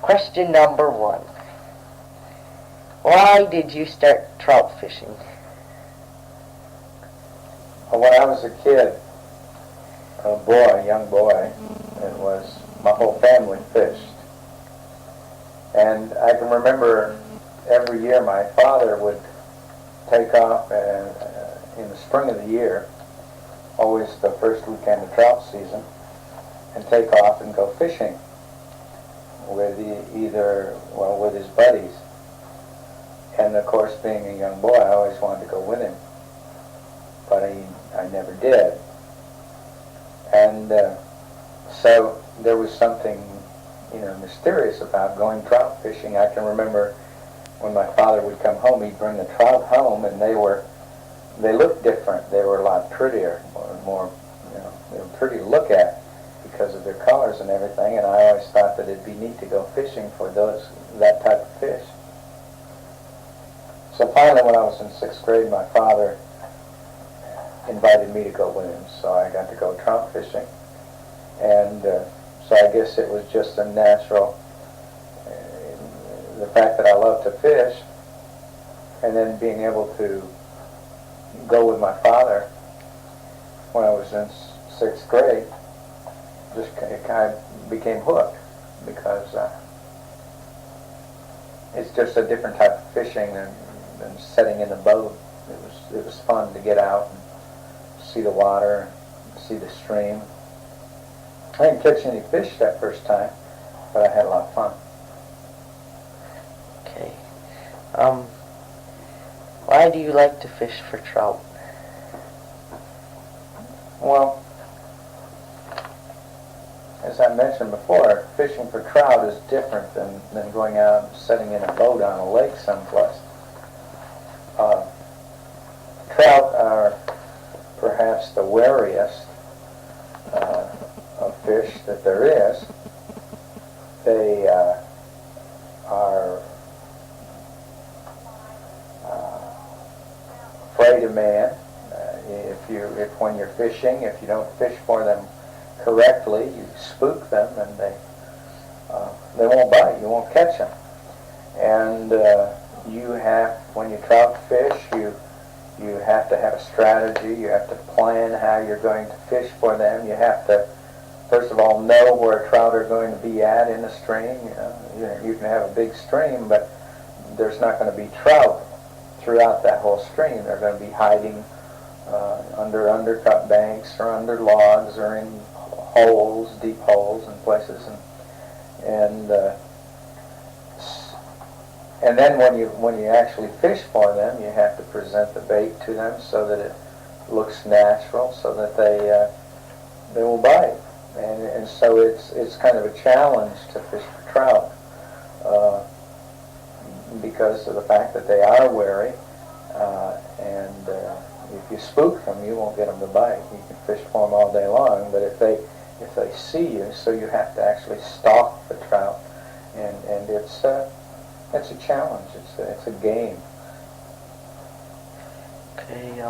Question number 1. Why did you start trout fishing? When I was a kid, a young boy, it was my whole family fished. And I can remember every year my father would take off and, in the spring of the year, always the first weekend of trout season, and take off and go fishing with with his buddies. And of course, being a young boy, I always wanted to go with him, but I never did. And so there was something, mysterious about going trout fishing. I can remember when my father would come home, he'd bring the trout home, and they looked different. They were a lot prettier, more, they were pretty to look at because of their colors and everything. And I always thought that it'd be neat to go fishing for that type of fish. So finally, when I was in 6th grade, my father invited me to go with him, so I got to go trout fishing. And so I guess it was just a natural, the fact that I love to fish, and then being able to go with my father when I was in 6th grade, it kind of became hooked, because it's just a different type of fishing than sitting in the boat. It was fun to get out and see the water, see the stream. I didn't catch any fish that first time, but I had a lot of fun. Okay. Why do you like to fish for trout? Well, as I mentioned before, fishing for trout is different than going out and sitting in a boat on a lake someplace. Trout are perhaps the wariest of fish that there is. They are afraid of man. If when you're fishing, if you don't fish for them correctly, you spook them, and they won't bite. You won't catch them. And when you trout fish, you have to have a strategy. You have to plan how you're going to fish for them. You have to, first of all, know where trout are going to be at in the stream. You can have a big stream, but there's not going to be trout throughout that whole stream. They're going to be hiding under undercut banks or under logs or in holes, deep holes and places. And then when you actually fish for them, you have to present the bait to them so that it looks natural, so that they will bite. And so it's kind of a challenge to fish for trout because of the fact that they are wary, and if you spook them, you won't get them to bite. You can fish for them all day long, but if they see you, so you have to actually stalk the trout, and it's a challenge. It's a game. Okay.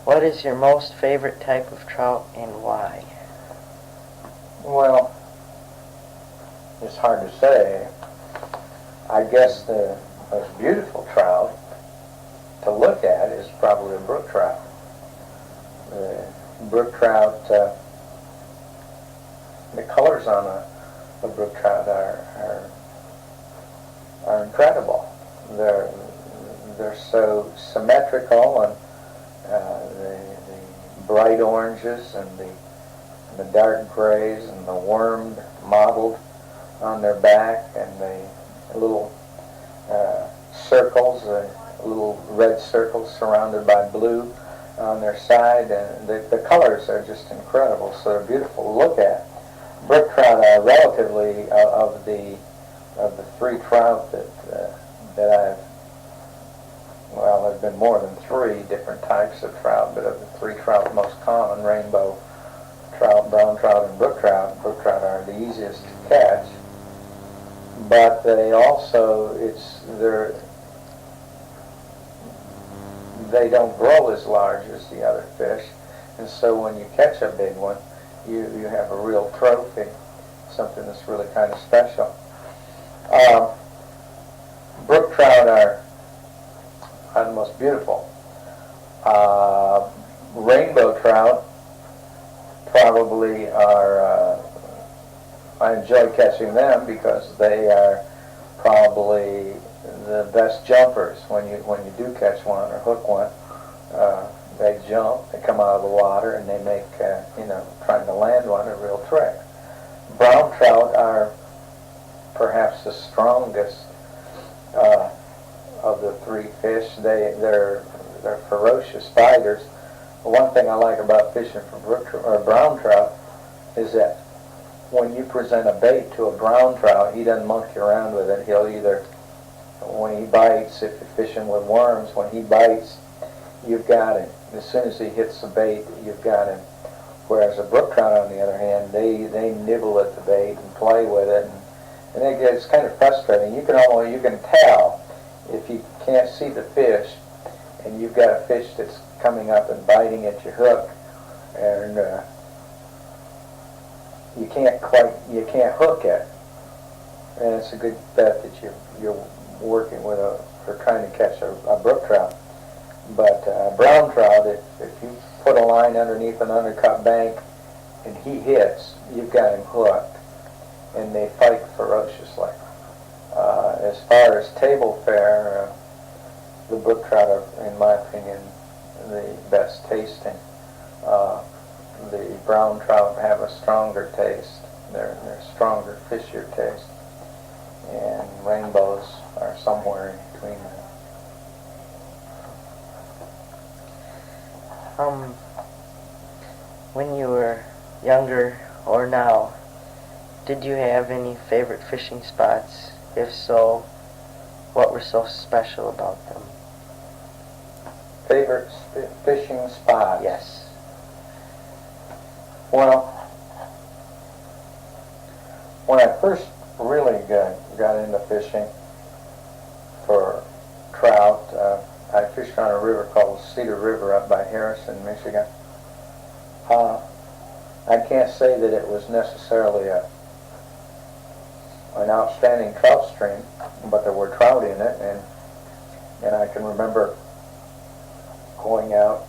What is your most favorite type of trout and why? Well, it's hard to say. I guess the most beautiful trout to look at is probably a brook trout. The brook trout, the colors on a brook trout are incredible. They're so symmetrical, and the bright oranges and the dark grays and the wormed mottled on their back, and the little circles, little red circles surrounded by blue on their side, and the colors are just incredible. So they're beautiful to look at. Brook trout are relatively of the 3 trout that I've, well, there's been more than 3 different types of trout, but of the 3 trout most common, rainbow trout, brown trout, and brook trout are the easiest to catch. But they also, they don't grow as large as the other fish, and so when you catch a big one, you have a real trophy, something that's really kind of special. Brook trout are the most beautiful. Rainbow trout probably are, I enjoy catching them because they are probably the best jumpers. When you do catch one or hook one, they jump, they come out of the water, and they make, trying to land one a real trick. Brown trout are perhaps the strongest of the three fish. They're ferocious fighters. One thing I like about fishing for brown trout is that when you present a bait to a brown trout, he doesn't monkey around with it. He'll either, when he bites, if you're fishing with worms, when he bites, you've got him. As soon as he hits the bait, you've got him. Whereas a brook trout, on the other hand, they nibble at the bait and play with it, and it's kind of frustrating. You can tell if you can't see the fish, and you've got a fish that's coming up and biting at your hook, and you can't hook it, and it's a good bet that you're working with or trying to catch a brook trout. But brown trout, if you put a line underneath an undercut bank and he hits, you've got him hooked, and they fight ferociously. As far as table fare, the brook trout are, in my opinion, the best tasting. The brown trout have a stronger taste. They're stronger, fishier taste. And rainbows are somewhere in between them. When you were younger or now, did you have any favorite fishing spots? If so, what were so special about them? Favorite fishing spots? Yes. Well, when I first really got into fishing for trout, I fished on a river called Cedar River up by Harrison, Michigan. I can't say that it was necessarily an outstanding trout stream, but there were trout in it, and I can remember going out,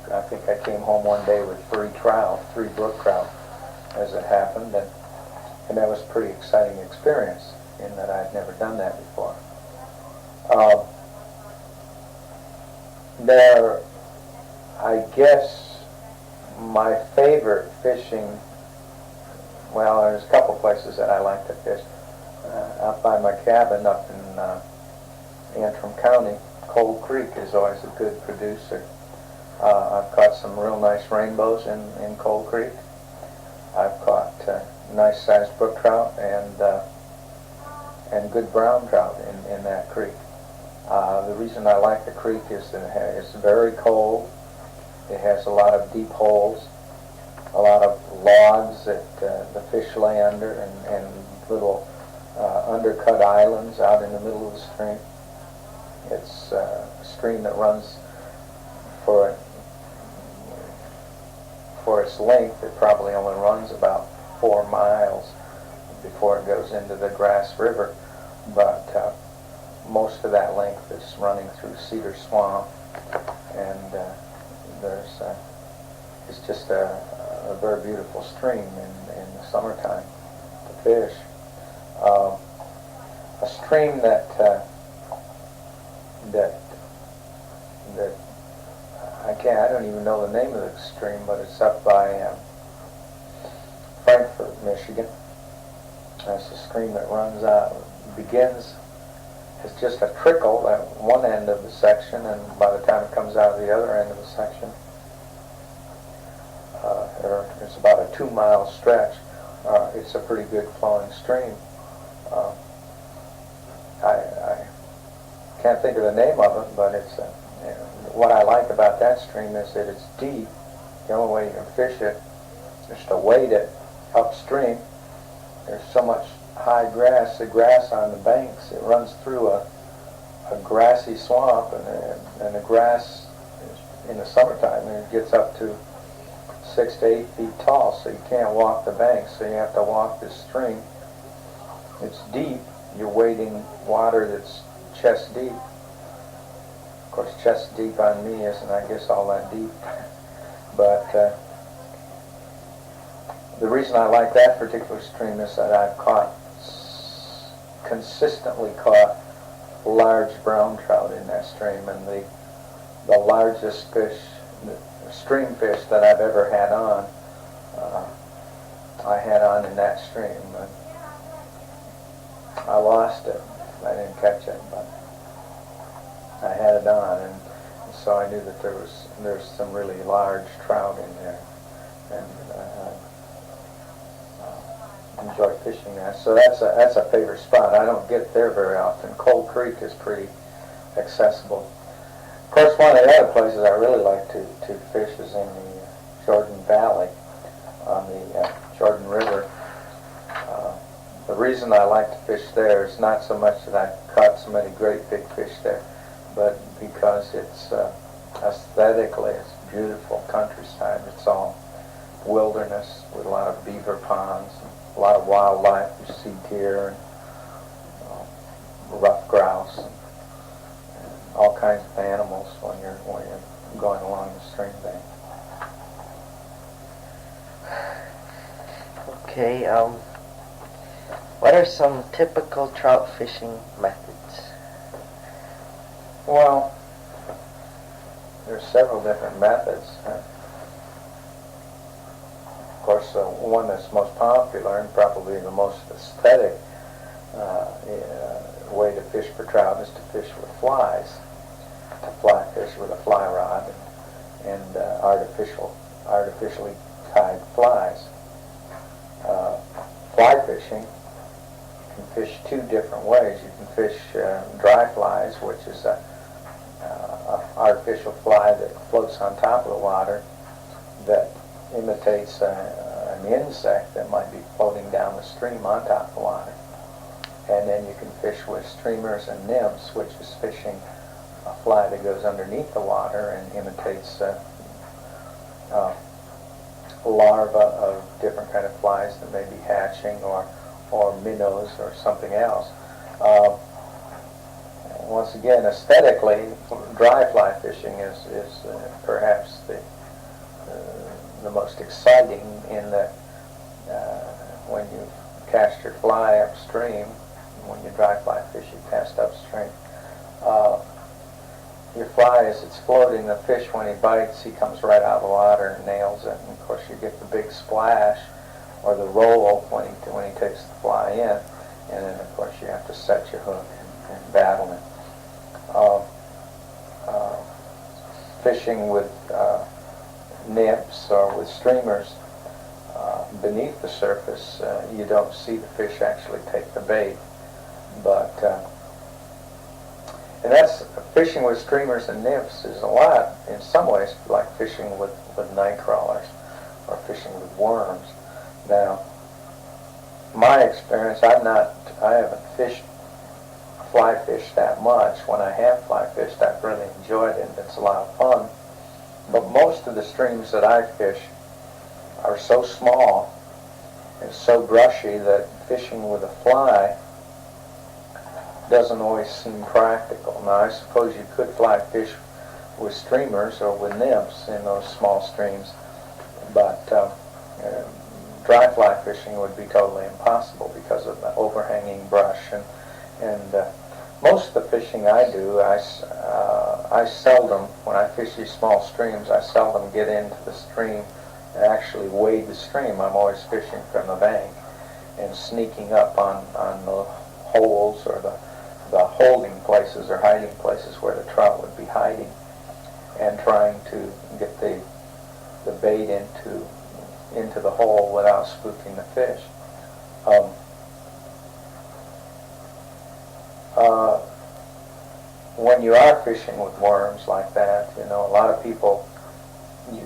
and I think I came home one day with three brook trout, as it happened, and that was a pretty exciting experience in that I'd never done that before. I guess my favorite fishing, well, there's a couple places that I like to fish. Out by my cabin up in Antrim County, Cold Creek is always a good producer. I've caught some real nice rainbows in Cold Creek. I've caught nice sized brook trout and good brown trout in that creek. The reason I like the creek is that it's very cold. It has a lot of deep holes, a lot of logs that the fish lay under, and little undercut islands out in the middle of the stream. It's a stream that runs for its length. It probably only runs about 4 miles before it goes into the Grass River, but most of that length is running through Cedar Swamp, and it's just a very beautiful stream in the summertime to fish. A stream that I don't even know the name of the stream, but it's up by Frankfort, Michigan. That's a stream that runs out, begins as just a trickle at one end of the section, and by the time it comes out of the other end of the section, it's about a 2-mile stretch. It's a pretty good flowing stream. I can't think of the name of it, but it's what I like about that stream is that it's deep. The only way you can fish it is to wade it upstream. There's so much high grass, the grass on the banks, it runs through a grassy swamp, and the grass in the summertime, it gets up to 6 to 8 feet tall, so you can't walk the banks, so you have to walk this stream. It's deep. You're wading water that's chest deep. Of course, chest deep on me isn't, I guess, all that deep. But the reason I like that particular stream is that I've consistently caught large brown trout in that stream, and the largest fish, stream fish that I've ever had on, I had on in that stream. I lost it. I didn't catch it, but I had it on, and so I knew that there's some really large trout in there, and I enjoy fishing there. So that's a favorite spot. I don't get there very often. Cold Creek is pretty accessible. Of course, one of the other places I really like to fish is in the Jordan Valley on the Jordan River. The reason I like to fish there is not so much that I've caught so many great big fish there, but because it's aesthetically, it's beautiful countryside. It's all wilderness with a lot of beaver ponds, and a lot of wildlife. You see deer and rough grouse and all kinds of animals when you're going along the stream bank. Okay, what are some typical trout fishing methods? Well, there's several different methods. Of course, the one that's most popular and probably the most aesthetic way to fish for trout is to fish with flies, to fly fish with a fly rod and artificially tied flies. Fly fishing, you can fish two different ways. You can fish dry flies, which is a artificial fly that floats on top of the water that imitates an insect that might be floating down the stream on top of the water. And then you can fish with streamers and nymphs, which is fishing a fly that goes underneath the water and imitates larvae of different kind of flies that may be hatching, or minnows or something else. Once again, aesthetically, dry fly fishing is perhaps the most exciting, in that when you cast your fly upstream, when you dry fly fish, you cast upstream. Your fly, as it's floating, the fish, when he bites, he comes right out of the water and nails it. And of course, you get the big splash or the roll when he takes the fly in. And then, of course, you have to set your hook and battle it. Fishing with nymphs or with streamers beneath the surface, you don't see the fish actually take the bait, but and that's fishing with streamers and nymphs is a lot, in some ways, like fishing with night crawlers or fishing with worms. Now, my experience, I haven't fly fished that much. When I have fly fished, I've really enjoyed it. It's a lot of fun. But most of the streams that I fish are so small and so brushy that fishing with a fly doesn't always seem practical. Now, I suppose you could fly fish with streamers or with nymphs in those small streams, but dry fly fishing would be totally impossible because of the overhanging brush. And most of the fishing I do, I seldom, when I fish these small streams, I seldom get into the stream and actually wade the stream. I'm always fishing from the bank and sneaking up on the holes or the holding places or hiding places where the trout would be hiding, and trying to get the bait into the hole without spooking the fish. When you are fishing with worms like that, a lot of people,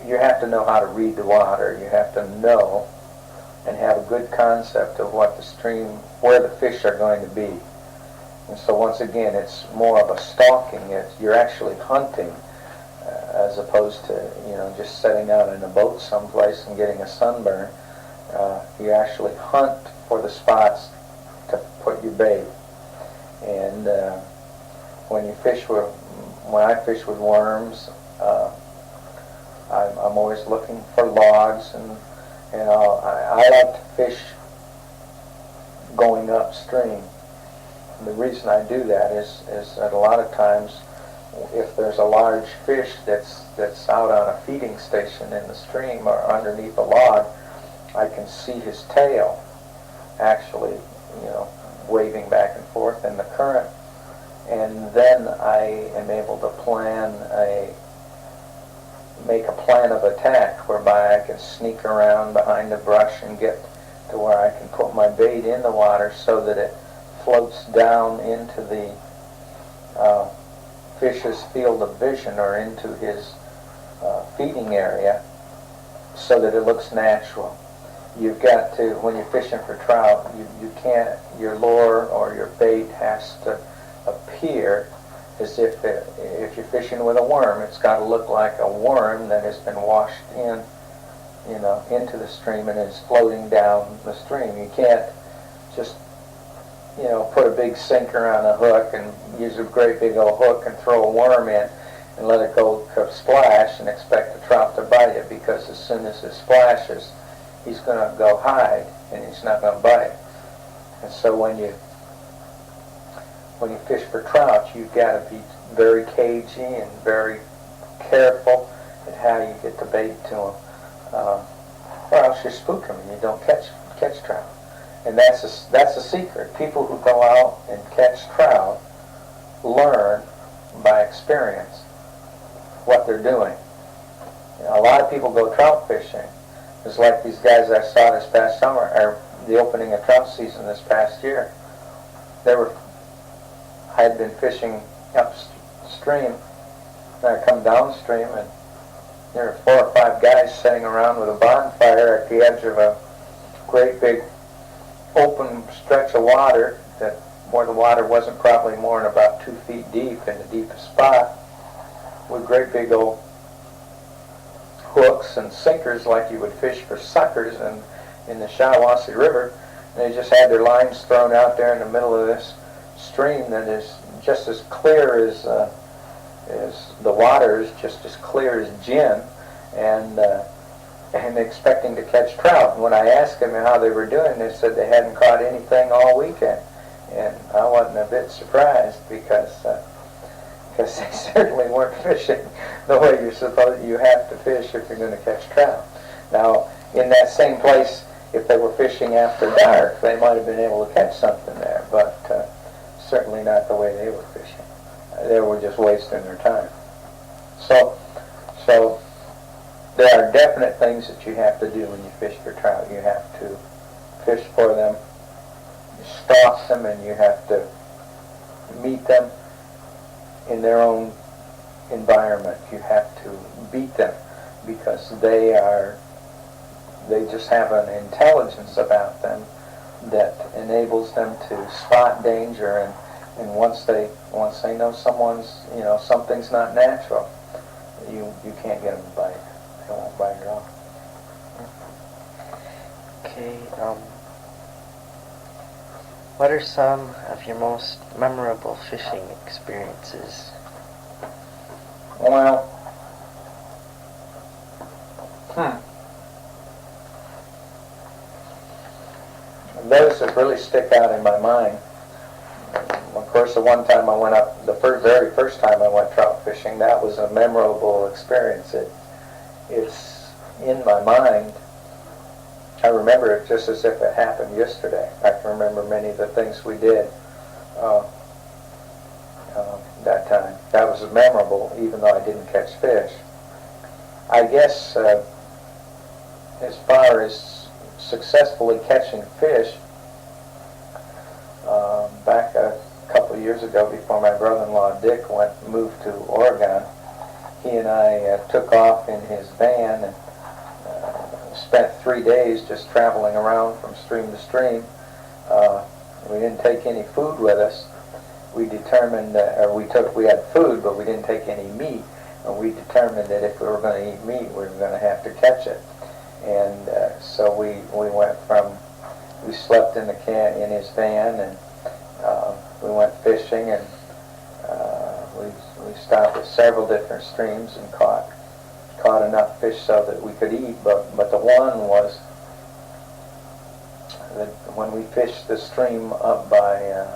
you have to know how to read the water. You have to know and have a good concept of what the stream, where the fish are going to be. And so once again, it's more of a stalking. You're actually hunting as opposed to, just setting out in a boat someplace and getting a sunburn. You actually hunt for the spots to put your bait. And when I fish with worms, I'm always looking for logs, and I like to fish going upstream. And the reason I do that is that a lot of times, if there's a large fish that's out on a feeding station in the stream or underneath a log, I can see his tail actually, waving back and forth in the current, and then I am able to make a plan of attack whereby I can sneak around behind the brush and get to where I can put my bait in the water so that it floats down into the fish's field of vision or into his feeding area so that it looks natural. You've got to, when you're fishing for trout, you can't, your lure or your bait has to appear as if you're fishing with a worm, it's got to look like a worm that has been washed into the stream and is floating down the stream. You can't just, put a big sinker on a hook and use a great big old hook and throw a worm in and let it go splash and expect the trout to bite it, because as soon as it splashes, he's going to go hide and he's not going to bite. And so when you fish for trout, you've got to be very cagey and very careful at how you get the bait to them, or else you spook them and you don't catch trout. And that's a secret. People who go out and catch trout learn by experience what they're doing. A lot of people go trout fishing. It's like these guys I saw this past summer, or the opening of trout season this past year. I had been fishing upstream, and I come downstream, and there were 4 or 5 guys sitting around with a bonfire at the edge of a great big open stretch of water where the water wasn't probably more than about 2 feet deep in the deepest spot, with great big old hooks and sinkers like you would fish for suckers in the Shiawassee River. And they just had their lines thrown out there in the middle of this stream that is just as clear as the water is just as clear as gin, and expecting to catch trout. And when I asked them how they were doing, they said they hadn't caught anything all weekend. And I wasn't a bit surprised, because they certainly weren't fishing the way you have to fish if you're going to catch trout. Now, in that same place, if they were fishing after dark, they might have been able to catch something there, but certainly not the way they were fishing. They were just wasting their time. So there are definite things that you have to do when you fish for trout. You have to fish for them, you stalk them, and you have to meet them in their own environment. You have to beat them, because they just have an intelligence about them that enables them to spot danger, and once they know something's not natural, you can't get them to bite. They won't bite at all. Okay, what are some of your most memorable fishing experiences? Well, those that really stick out in my mind. Of course, the one time I went up, the very first time I went trout fishing, that was a memorable experience. It's in my mind. I remember it just as if it happened yesterday. I can remember many of the things we did that time. That was memorable, even though I didn't catch fish. I guess as far as successfully catching fish, back a couple of years ago, before my brother-in-law Dick moved to Oregon, he and I took off in his van and spent 3 days just traveling around from stream to stream. We didn't take any food with us. We determined, we had food, but we didn't take any meat. we determined that if we were going to eat meat, we were going to have to catch it. And so we slept in in his van, and we went fishing, and we stopped at several different streams and caught enough fish so that we could eat. But the one was that when we fished the stream up by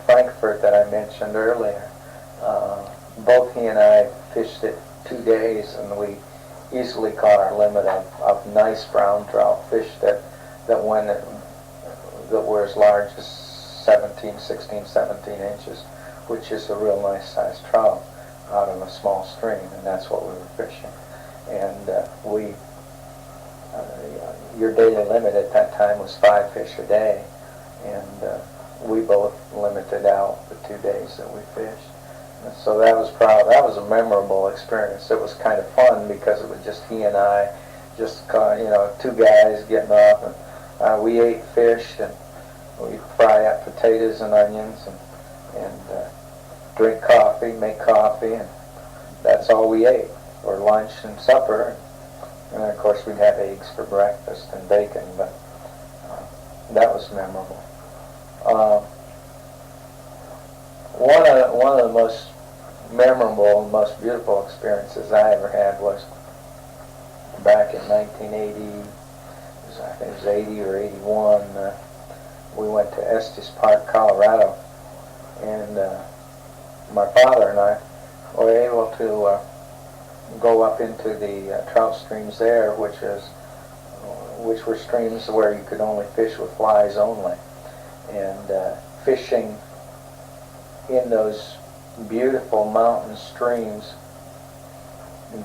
Frankfurt that I mentioned earlier, both he and I fished it 2 days, and we easily caught our limit of nice brown trout, fish that were as large as 16, 17 inches, which is a real nice sized trout out of a small stream, and that's what we were fishing. And your daily limit at that time was 5 fish a day, and we both limited out the 2 days that we fished. And so that was a memorable experience. It was kind of fun because it was just he and I, just 2 guys getting off, and we ate fish, and we fry up potatoes and onions, and drink coffee, make coffee, and that's all we ate for lunch and supper. And then of course we'd have eggs for breakfast and bacon, but that was memorable. One of the most memorable and most beautiful experiences I ever had was back in 1980, I think it was 80 or 81. We went to Estes Park, Colorado, and my father and I were able to go up into the trout streams there, which were streams where you could only fish with flies only, and fishing in those beautiful mountain streams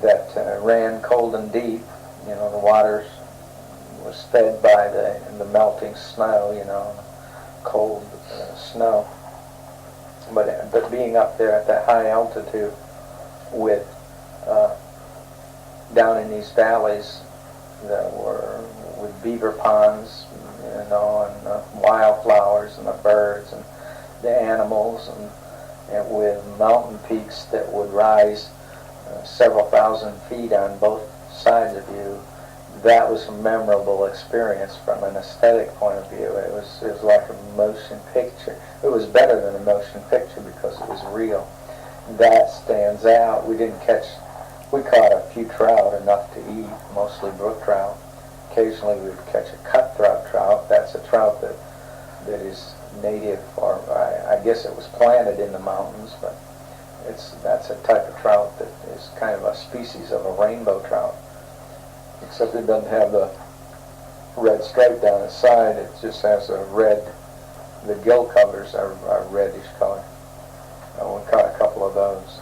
that ran cold and deep. The water was fed by the melting snow, cold snow. But being up there at that high altitude with down in these valleys that were with beaver ponds, and wildflowers and the birds and the animals, and with mountain peaks that would rise several thousand feet on both sides of you, that was a memorable experience from an aesthetic point of view. It was like a motion picture. It was better than a motion picture because it was real. That stands out. We caught a few trout, enough to eat, mostly brook trout. Occasionally we would catch a cutthroat trout. That's a trout that is native, or I guess it was planted in the mountains, but that's a type of trout that is kind of a species of a rainbow trout, except it doesn't have the red stripe down its side. It just has the gill covers are reddish color. We caught a couple of those,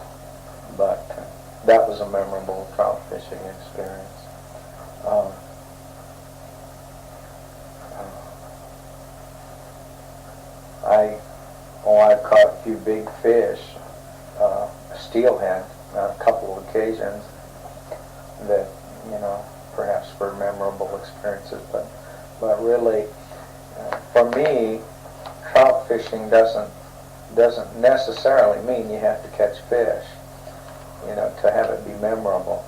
but that was a memorable trout fishing experience. I've caught a few big fish, steelhead, on a couple of occasions that, perhaps were memorable experiences, but really, for me, trout fishing doesn't necessarily mean you have to catch fish, to have it be memorable.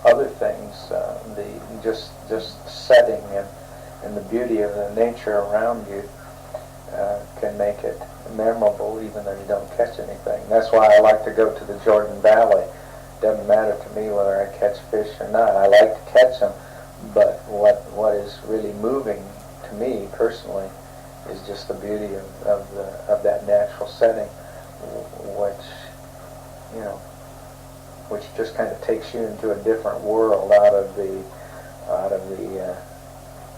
Other things, just setting and the beauty of the nature around you can make it memorable, even though you don't catch anything. That's why I like to go to the Jordan Valley. Doesn't matter to me whether I catch fish or not. I like to catch them, but what is really moving to me personally is just the beauty of that natural setting, which just kind of takes you into a different world out of the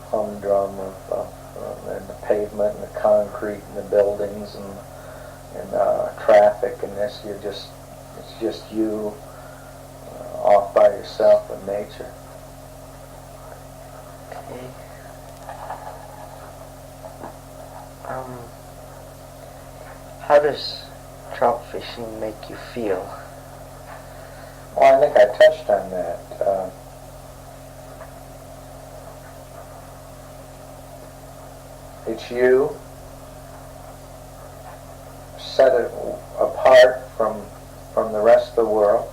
humdrum and the pavement and the concrete and the buildings and traffic and this. It's just you off by yourself with nature. Okay. How does trout fishing make you feel? Well, I think I touched on that. It's you set it apart from the rest the world.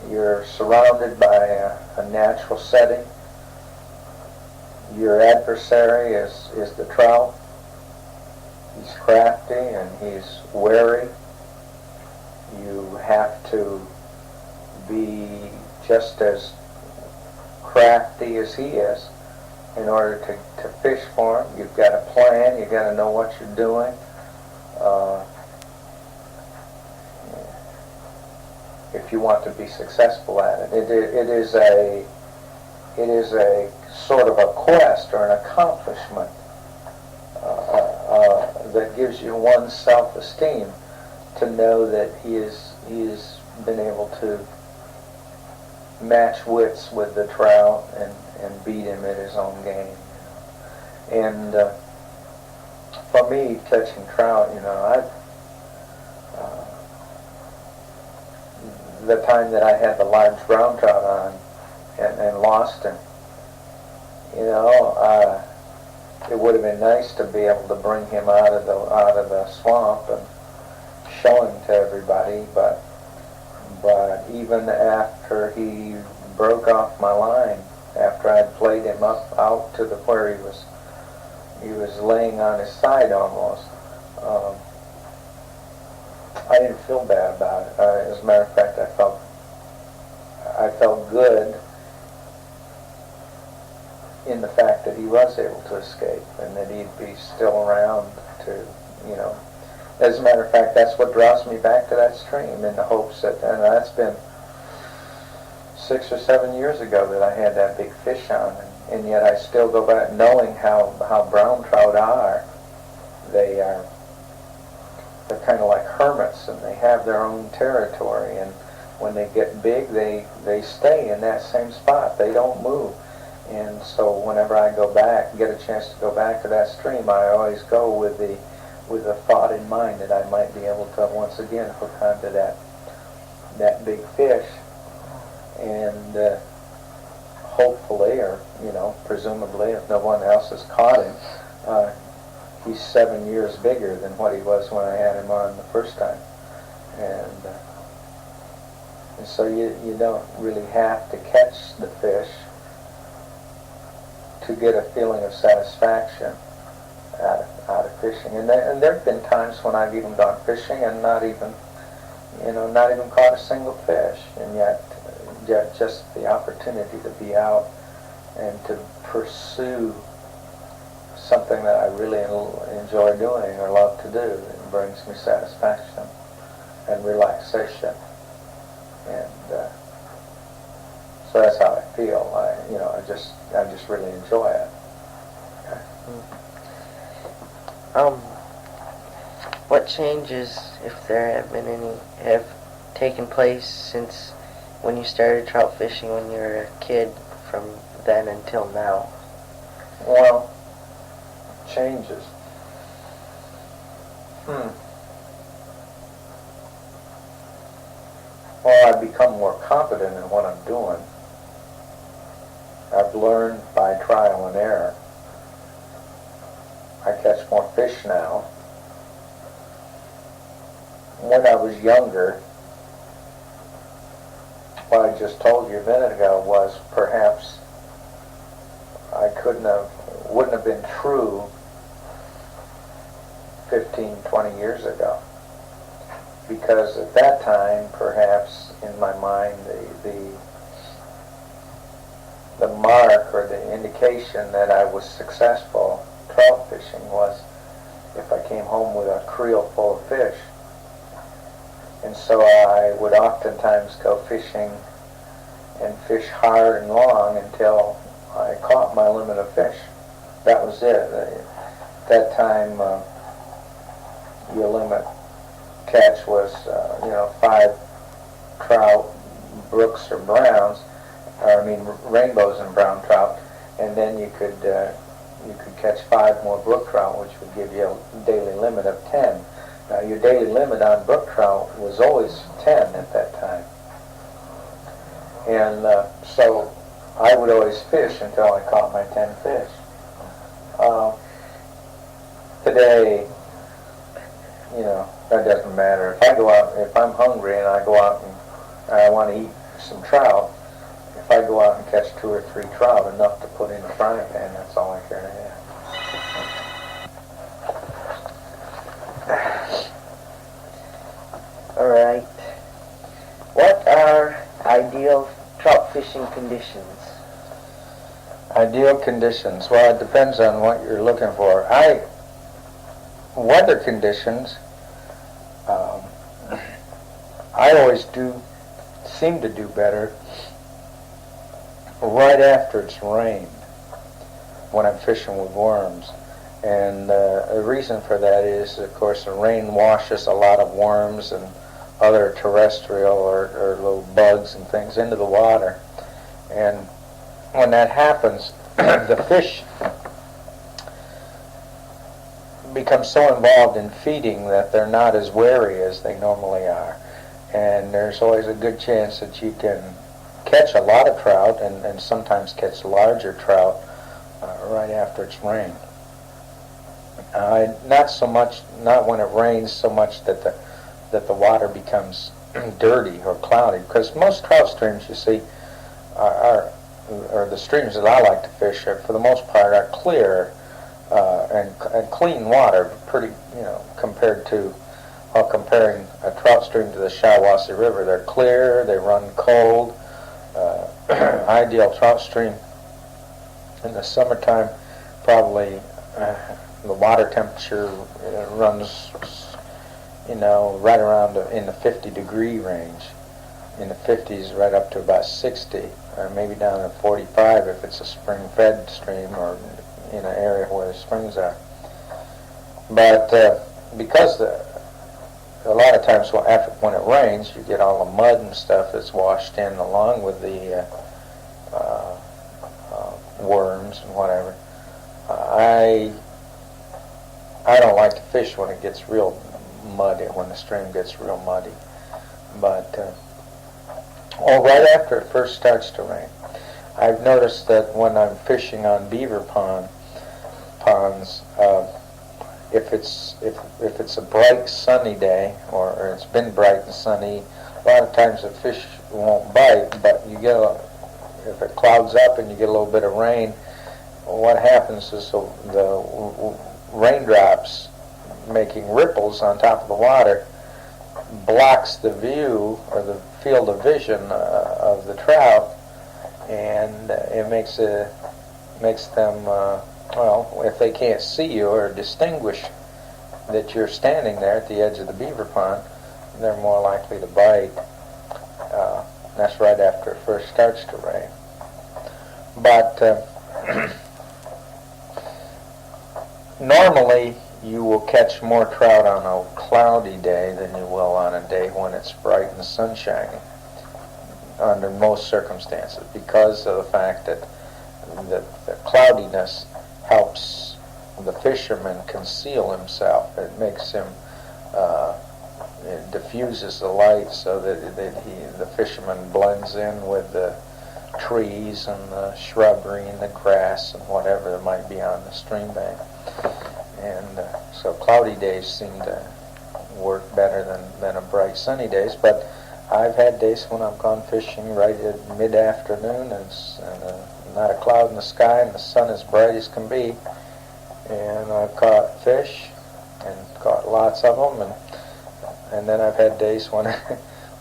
You're surrounded by a natural setting. Your adversary is the trout. He's crafty and he's wary. You have to be just as crafty as he is in order to fish for him. You've got to plan. You've got to know what you're doing. If you want to be successful at it, it is a sort of a quest or an accomplishment that gives you one's self-esteem to know that he has been able to match wits with the trout and beat him at his own game. And for me, catching trout, the time that I had the large brown trout on and lost him, it would have been nice to be able to bring him out of the swamp and show him to everybody, but even after he broke off my line, after I'd played him out to the where he was laying on his side almost, I didn't feel bad about it. As a matter of fact, I felt good in the fact that he was able to escape and that he'd be still around to. As a matter of fact, that's what draws me back to that stream, in the hopes that, and that's been 6 or 7 years ago that I had that big fish on, and yet I still go back knowing how brown trout are. They're kind of like hermits, and they have their own territory, and when they get big, they stay in that same spot. They don't move. And so whenever I go back, get a chance to go back to that stream, I always go with the thought in mind that I might be able to once again hook onto that big fish, and hopefully, or presumably, if no one else has caught him, he's 7 years bigger than what he was when I had him on the first time, and so you don't really have to catch the fish to get a feeling of satisfaction out of fishing. And there have been times when I've even gone fishing and not even caught a single fish, and yet just the opportunity to be out and to pursue something that I really enjoy doing or love to do, it brings me satisfaction and relaxation, and so that's how I feel. I just really enjoy it. What changes, if there have been any, have taken place since when you started trout fishing when you were a kid, from then until now? Well, changes. Well, I've become more confident in what I'm doing. I've learned by trial and error. I catch more fish now. When I was younger, what I just told you a minute ago was perhaps wouldn't have been true 15, 20 years ago. Because at that time, perhaps in my mind, the mark or the indication that I was successful trout fishing was if I came home with a creel full of fish. And so I would oftentimes go fishing and fish hard and long until I caught my limit of fish. That was it. At that time, your limit catch was 5 trout, brooks or browns, rainbows and brown trout, and then you could catch 5 more brook trout, which would give you a daily limit of 10. Now, your daily limit on brook trout was always 10 at that time. And so I would always fish until I caught my 10 fish. Today, That doesn't matter. If I go out, if I'm hungry and I go out and I want to eat some trout, if I go out and catch 2 or 3 trout, enough to put in a frying pan, that's all I care to have. All right. What are ideal trout fishing conditions? Ideal conditions. Well, it depends on what you're looking for. Weather conditions, I always seem to do better right after it's rained when I'm fishing with worms. And the reason for that is, of course, the rain washes a lot of worms and other terrestrial or little bugs and things into the water. And when that happens, the fish become so involved in feeding that they're not as wary as they normally are. And there's always a good chance that you can catch a lot of trout and sometimes catch larger trout right after it's rained. Not so much, not when it rains so much that the water becomes dirty or cloudy, because most trout streams, you see, or the streams that I like to fish are, for the most part, are clear and clean water, pretty, compared to, comparing a trout stream to the Shiawassee River. They're clear, they run cold. Ideal trout stream in the summertime, probably the water temperature runs, right around in the 50-degree range. In the 50s, right up to about 60, or maybe down to 45 if it's a spring-fed stream or in an area where the springs are. But because a lot of times when it rains, you get all the mud and stuff that's washed in along with the worms and whatever. I don't like to fish when it gets real muddy, when the stream gets real muddy. But right after it first starts to rain. I've noticed that when I'm fishing on beaver ponds, if it's a bright sunny day, or it's been bright and sunny, a lot of times the fish won't bite, but if it clouds up and you get a little bit of rain, what happens is the raindrops making ripples on top of the water blocks the view or the field of vision of the trout, and it makes them if they can't see you or distinguish that you're standing there at the edge of the beaver pond, they're more likely to bite. That's right after it first starts to rain. But normally you will catch more trout on a cloudy day than you will on a day when it's bright and sun shining, under most circumstances, because of the fact that the cloudiness helps the fisherman conceal himself. It makes him, it diffuses the light so that the fisherman blends in with the trees and the shrubbery and the grass and whatever there might be on the stream bank. And so cloudy days seem to work better than a bright sunny days. But I've had days when I've gone fishing right at mid-afternoon and not a cloud in the sky and the sun as bright as can be, and I've caught fish and caught lots of them, and then I've had days when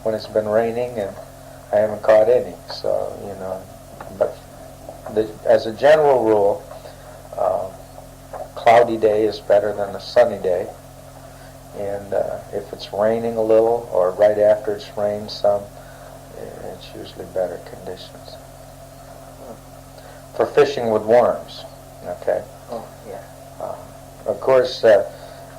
when it's been raining and I haven't caught any. So but as a general rule, cloudy day is better than a sunny day, and if it's raining a little or right after it's rained some, it's usually better conditions. For fishing with worms, okay? Oh, yeah. Of course,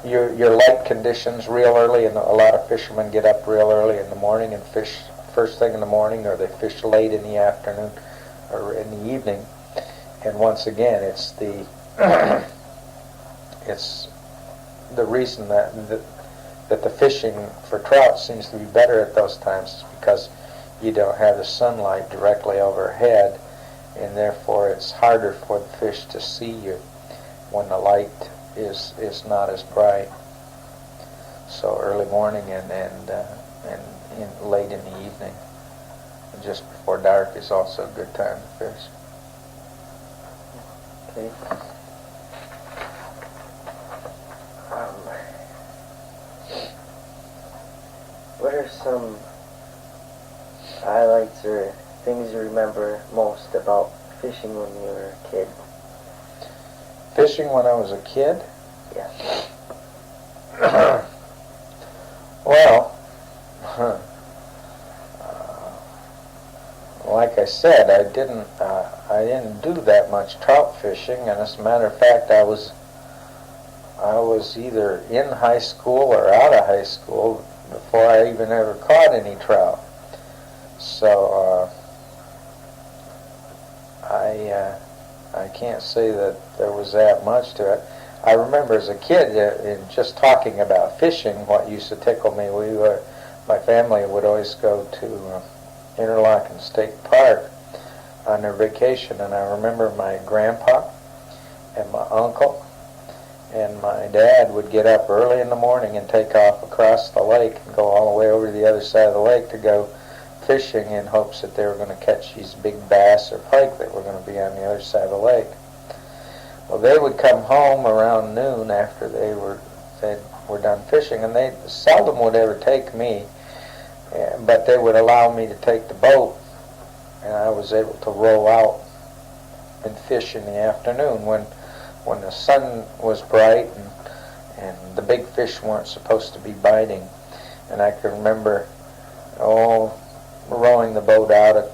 your light conditions real early, and a lot of fishermen get up real early in the morning and fish first thing in the morning, or they fish late in the afternoon or in the evening. And once again, it's the reason that the fishing for trout seems to be better at those times is because you don't have the sunlight directly overhead, and therefore it's harder for the fish to see you when the light is not as bright. So early morning and late in the evening, just before dark is also a good time to fish. Okay. What are some highlights or things you remember most about fishing when you were a kid? Fishing when I was a kid? Yeah. Well, like I said, I didn't do that much trout fishing, and as a matter of fact, I was either in high school or out of high school before I even ever caught any trout. So I can't say that there was that much to it. I remember as a kid, in just talking about fishing, what used to tickle me, my family would always go to Interlochen State Park on their vacation, and I remember my grandpa and my uncle and my dad would get up early in the morning and take off across the lake and go all the way over to the other side of the lake to go fishing in hopes that they were going to catch these big bass or pike that were going to be on the other side of the lake. Well, they would come home around noon after they were done fishing, and they seldom would ever take me, but they would allow me to take the boat, and I was able to row out and fish in the afternoon when the sun was bright and the big fish weren't supposed to be biting. And I can remember rowing the boat out at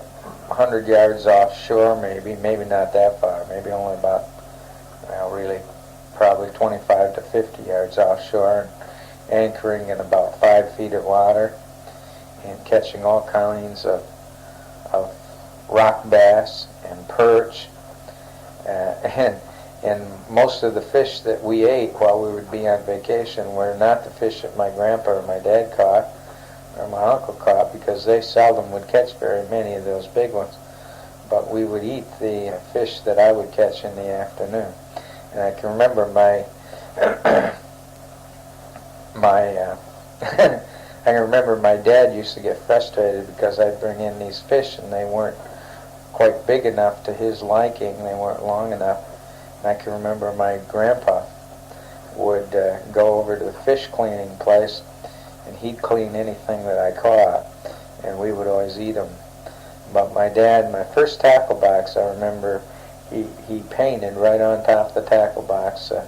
100 yards offshore, maybe not that far, maybe only about, really probably 25 to 50 yards offshore, and anchoring in about 5 feet of water and catching all kinds of rock bass and perch, and most of the fish that we ate while we would be on vacation were not the fish that my grandpa or my dad caught or my uncle caught, because they seldom would catch very many of those big ones. But we would eat the fish that I would catch in the afternoon. And I can remember I can remember my dad used to get frustrated because I'd bring in these fish and they weren't quite big enough to his liking. They weren't long enough. And I can remember my grandpa would go over to the fish cleaning place, and he'd clean anything that I caught, and we would always eat them. But my dad, my first tackle box, I remember he painted right on top of the tackle box a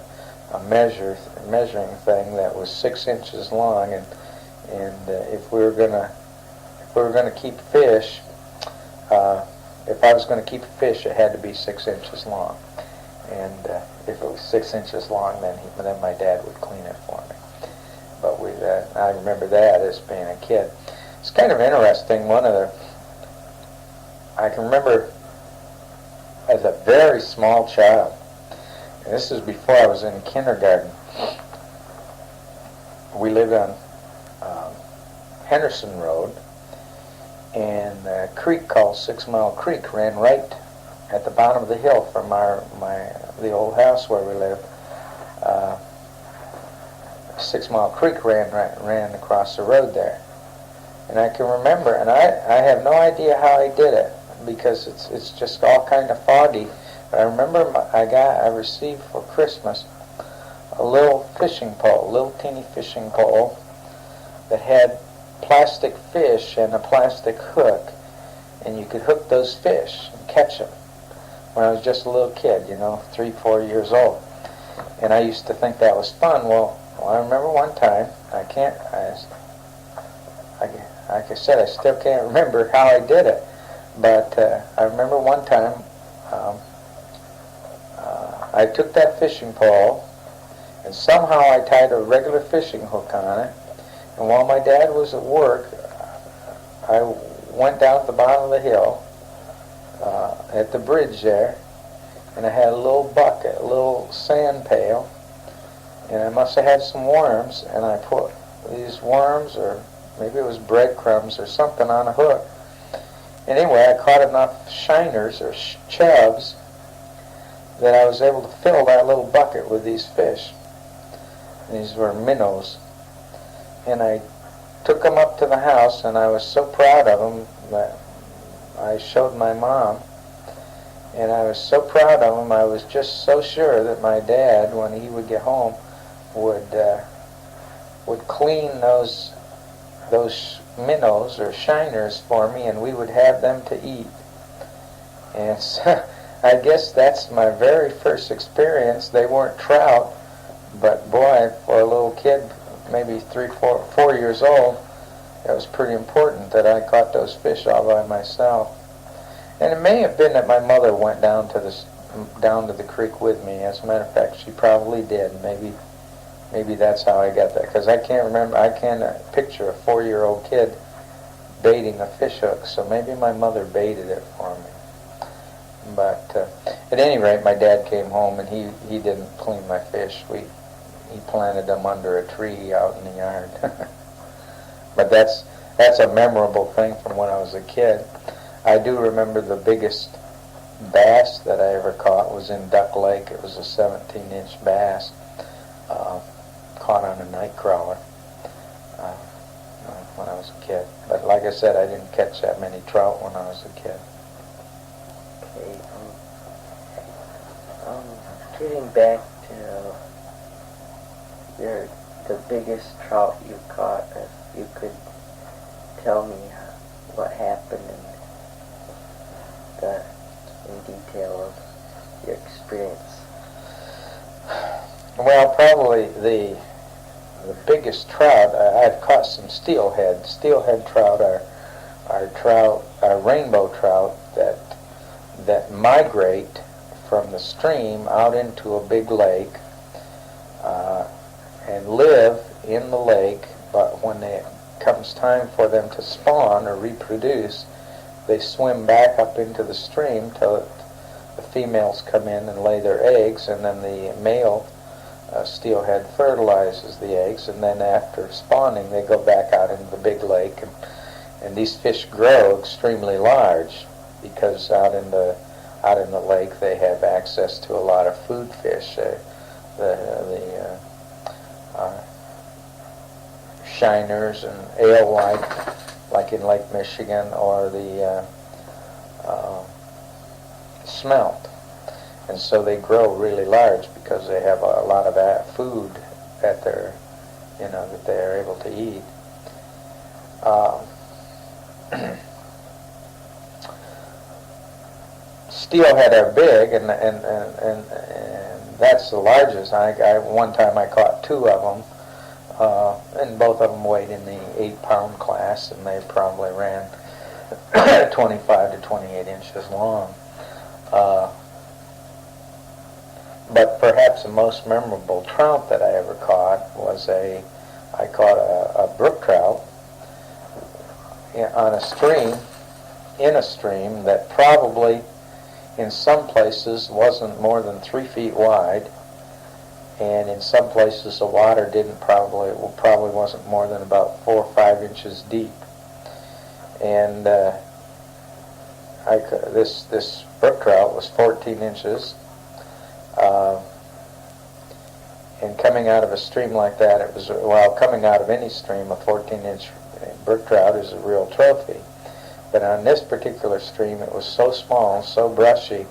measuring thing that was 6 inches long, and if we were gonna keep fish, if I was going to keep a fish, it had to be 6 inches long. And if it was 6 inches long, then my dad would clean it for me. But I remember that as being a kid. It's kind of interesting. I can remember as a very small child, and this is before I was in kindergarten, we lived on Henderson Road, and a creek called 6 Mile Creek ran right at the bottom of the hill from the old house where we lived. 6 Mile Creek ran across the road there, and I can remember, and I have no idea how I did it because it's just all kind of foggy. But I remember I received for Christmas a little fishing pole, little teeny fishing pole that had plastic fish and a plastic hook, and you could hook those fish and catch them. When I was just a little kid, 3, 4 years old, and I used to think that was fun. Well, I remember one time, like I said, I still can't remember how I did it, but I remember one time I took that fishing pole and somehow I tied a regular fishing hook on it, and while my dad was at work, I went down at the bottom of the hill at the bridge there, and I had a little bucket, a little sand pail, and I must have had some worms, and I put these worms, or maybe it was breadcrumbs or something, on a hook. Anyway, I caught enough shiners or chubs that I was able to fill that little bucket with these fish. These were minnows. and I took them up to the house, and I was so proud of them that I showed my mom, and I was so proud of them. I was just so sure that my dad, when he would get home, would clean those minnows or shiners for me, and we would have them to eat. And so I guess that's my very first experience. They weren't trout, but boy, for a little kid, maybe 4 years old, it was pretty important that I caught those fish all by myself. And it may have been that my mother went down to the creek with me. As a matter of fact, she probably did. Maybe that's how I got that, because I can't remember. I can't picture a 4-year-old kid baiting a fish hook. So maybe my mother baited it for me. But at any rate, my dad came home, and he didn't clean my fish. He planted them under a tree out in the yard. But that's a memorable thing from when I was a kid. I do remember the biggest bass that I ever caught was in Duck Lake. It was a 17-inch bass caught on a night crawler when I was a kid. But like I said, I didn't catch that many trout when I was a kid. Okay, getting back to the biggest trout you caught, if you could tell me what happened in detail of your experience. Well, probably the biggest trout, I've caught some steelhead. Steelhead trout are rainbow trout that migrate from the stream out into a big lake and live in the lake, but when it comes time for them to spawn or reproduce, they swim back up into the stream till the females come in and lay their eggs, and then the male steelhead fertilizes the eggs, and then after spawning they go back out into the big lake, and these fish grow extremely large because out in the lake they have access to a lot of food fish. The shiners and alewife, like in Lake Michigan, or the smelt. And so they grow really large because they have a lot of food that that they are able to eat. Steelhead are big, and that's the largest. One time I caught 2 of them, and both of them weighed in the 8-pound class, and they probably ran 25 to 28 inches long. But perhaps the most memorable trout that I ever caught was I caught a brook trout on a stream, in a stream that probably in some places wasn't more than 3 feet wide, and in some places the water probably wasn't more than about 4 or 5 inches deep. And this brook trout was 14 inches. And coming out of a stream like that, coming out of any stream, a 14-inch brook trout is a real trophy. But on this particular stream, it was so small, so brushy,